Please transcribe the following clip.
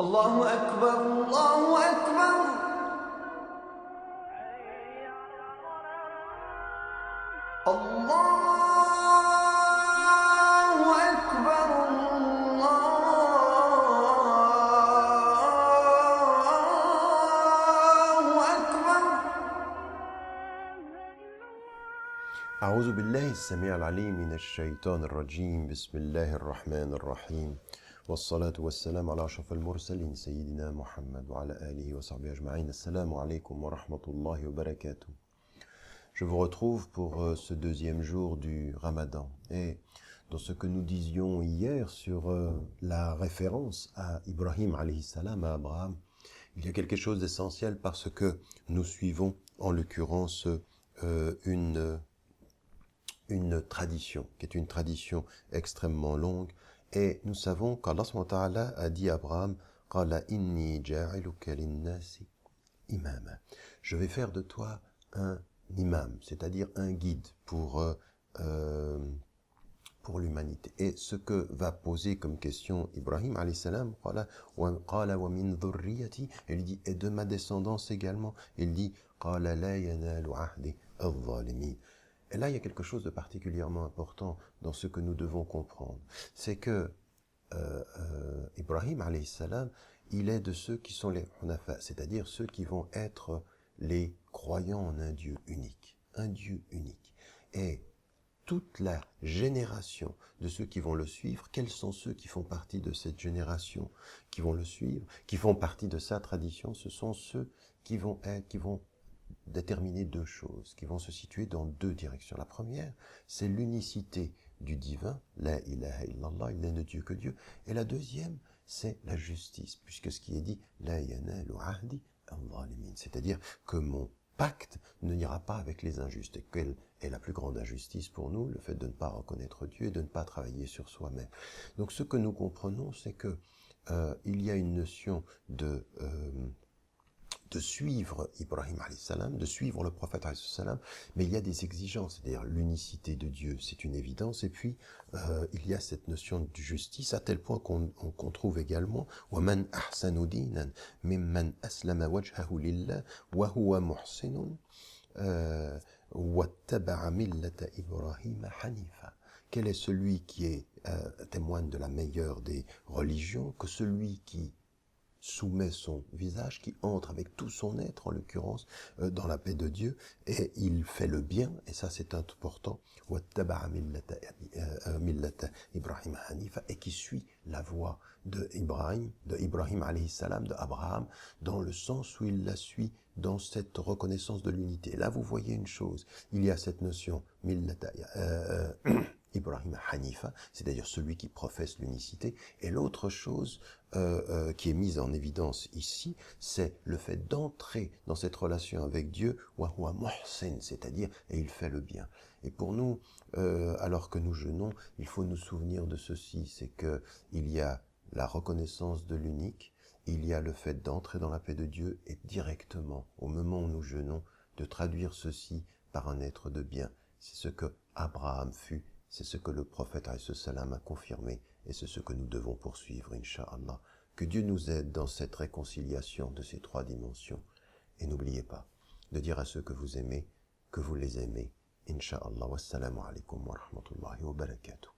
الله أكبر الله أكبر الله أكبر الله أكبر. أعوذ بالله السميع العليم من الشيطان الرجيم. بسم الله الرحمن الرحيم، والصلاة والسلام على أشرف المرسلين سيدنا محمد وعلى آله وصحبه أجمعين. Assalamu alaikum wa rahmatullahi wa barakatuh. Je vous retrouve pour ce deuxième jour du Ramadan. Et dans ce que nous disions hier sur la référence à Ibrahim alayhi salam, à Abraham, il y a quelque chose d'essentiel parce que nous suivons en l'occurrence une tradition, qui est une tradition extrêmement longue. Et nous savons qu'Allah subhanahu wa ta'ala a dit à Abraham, « Qala inni ja'iluka linnasi imama » Je vais faire de toi un imam, c'est-à-dire un guide pour l'humanité. Et ce que va poser comme question Ibrahim alayhi salam, qala wa min dhurriyyati, il dit et de ma descendance également. Il dit qala la yanalu ahdi adh-dhalimin. Et là, il y a quelque chose de particulièrement important dans ce que nous devons comprendre. C'est que Ibrahim alayhi salam, il est de ceux qui sont les hunafa, c'est-à-dire ceux qui vont être les croyants en un Dieu unique. Un Dieu unique. Et toute la génération de ceux qui vont le suivre, quels sont ceux qui font partie de cette génération qui vont le suivre, qui font partie de sa tradition? Ce sont ceux qui vont déterminer deux choses, qui vont se situer dans deux directions. La première, c'est l'unicité du divin, la ilaha illallah, il n'est de Dieu que Dieu. Et la deuxième, c'est la justice, puisque ce qui est dit, la yanalu ahdi adh-dhalimin, c'est-à-dire que mon pacte ne ira pas avec les injustes. Et quelle est la plus grande injustice pour nous? Le fait de ne pas reconnaître Dieu et de ne pas travailler sur soi-même. Donc ce que nous comprenons, c'est que il y a une notion de suivre Ibrahim alayhi salam, de suivre le prophète alayhi salam, mais il y a des exigences, c'est-à-dire l'unicité de Dieu, c'est une évidence, et puis il y a cette notion de justice, à tel point qu'on trouve également وَمَنْ أَحْسَنُ دِينًا مِمَّنْ أَسْلَمَ وَجْهَهُ لِلَّهِ وَهُوَ مُحْسِنٌ وَاتَّبَعَ مِلَّةَ إِبْرَاهِيمَ حَنِيفًا. Quel est celui qui est témoigne de la meilleure des religions que celui qui soumet son visage, qui entre avec tout son être, en l'occurrence, dans la paix de Dieu, et il fait le bien, et ça c'est important, et qui suit la voie de Ibrahim alayhi salam, de Abraham, dans le sens où il la suit dans cette reconnaissance de l'unité. Et là vous voyez une chose, il y a cette notion, Ibrahim Hanifa, c'est-à-dire celui qui professe l'unicité, et l'autre chose qui est mise en évidence ici, c'est le fait d'entrer dans cette relation avec Dieu, wa huwa muhsin, c'est-à-dire, et il fait le bien. Et pour nous, alors que nous jeûnons, il faut nous souvenir de ceci, c'est que il y a la reconnaissance de l'unique, il y a le fait d'entrer dans la paix de Dieu, et directement, au moment où nous jeûnons, de traduire ceci par un être de bien. C'est ce que Abraham fut, c'est ce que le prophète alayhi salam a confirmé, et c'est ce que nous devons poursuivre, Inch'Allah. Que Dieu nous aide dans cette réconciliation de ces trois dimensions. Et n'oubliez pas de dire à ceux que vous aimez, que vous les aimez. Inch'Allah. Wassalamu alaikum wa rahmatullahi wa barakatuh.